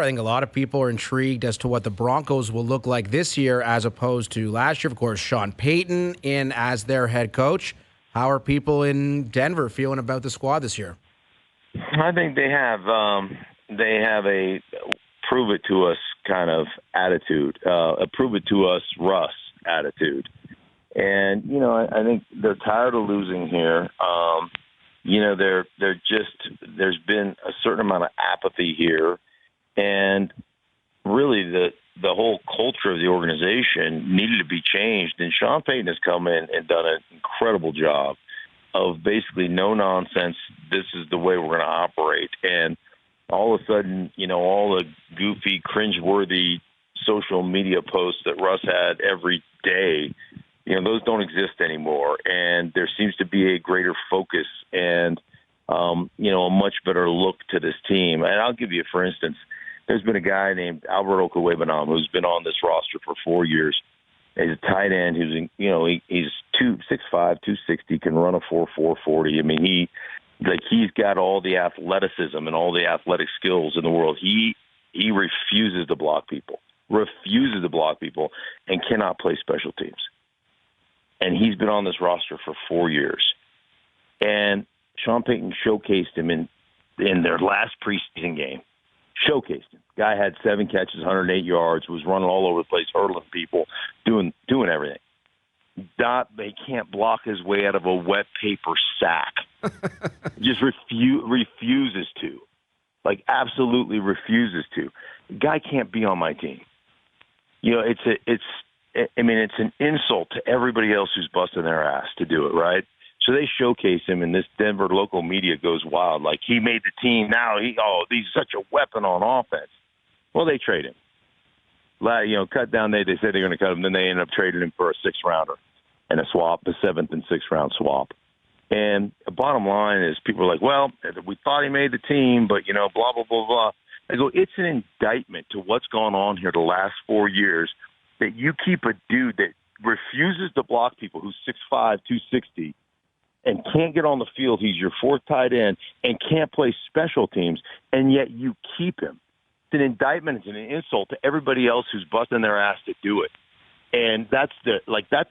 I think a lot of people are intrigued as to what the Broncos will look like this year as opposed to last year. Of course, Sean Payton in as their head coach. How are people in Denver feeling about the squad this year? I think they have a prove it to us kind of attitude, a prove it to us Russ attitude. And, I think they're tired of losing here. There's been a certain amount of apathy here. And really the whole culture of the organization needed to be changed. And Sean Payton has come in and done an incredible job of basically no nonsense. This is the way we're going to operate. And all of a sudden, all the goofy, cringeworthy social media posts that Russ had every day, those don't exist anymore. And there seems to be a greater focus and, a much better look to this team. And I'll give you, for instance, there's been a guy named Alberto Cuebanam who's been on this roster for 4 years. He's a tight end who's, he's 6'5", 260, can run a 4.40. I mean, he's got all the athleticism and all the athletic skills in the world. He refuses to block people, and cannot play special teams. And he's been on this roster for 4 years. And Sean Payton showcased him in their last preseason game. Showcased him. Guy had 7 catches, 108 yards, was running all over the place, hurdling people, doing everything. They can't block his way out of a wet paper sack. Just refuses to. Absolutely refuses to. The guy can't be on my team. It's an insult to everybody else who's busting their ass to do it, right? So they showcase him, and this Denver local media goes wild. Like, he made the team. Now he's such a weapon on offense. Well, they trade him. Cut down. They said they're going to cut him. Then they end up trading him for a 6th-rounder and a swap, a 7th and 6th-round swap. And the bottom line is people are like, well, we thought he made the team, but, blah, blah, blah, blah. I go, it's an indictment to what's gone on here the last 4 years that you keep a dude that refuses to block people who's 6'5", 260, and can't get on the field. He's your 4th tight end and can't play special teams, and yet you keep him. It's an indictment. It's an insult to everybody else who's busting their ass to do it. And that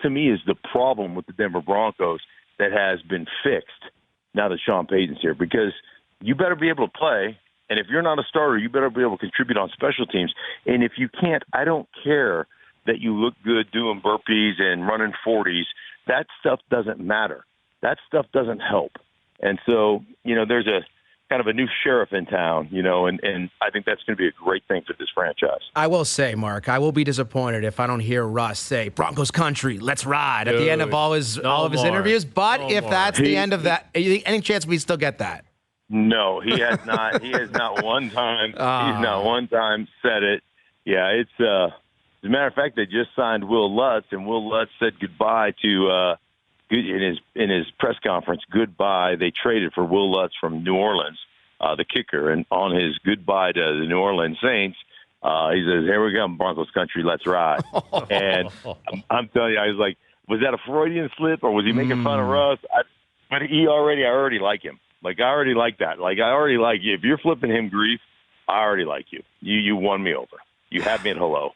to me is the problem with the Denver Broncos that has been fixed now that Sean Payton's here, because you better be able to play. And if you're not a starter, you better be able to contribute on special teams. And if you can't, I don't care that you look good doing burpees and running 40s. That stuff doesn't matter. That stuff doesn't help. And so, there's a kind of a new sheriff in town, and I think that's going to be a great thing for this franchise. I will say, Mark, I will be disappointed if I don't hear Russ say "Broncos country, let's ride" at the end of all of his interviews. But if that's the end of that, any chance we still get that? No, he has not. He has not one time. He's not one time said it. Yeah, it's as a matter of fact, they just signed Will Lutz, and Will Lutz said goodbye to in his press conference. Goodbye. They traded for Will Lutz from New Orleans, the kicker, and on his goodbye to the New Orleans Saints, he says, "Here we go, Broncos country, let's ride." And I'm telling you, I was like, was that a Freudian slip, or was he making fun of Russ? I already like him. I already like that. I already like you. If you're flipping him grief, I already like you. You won me over. You had me at hello.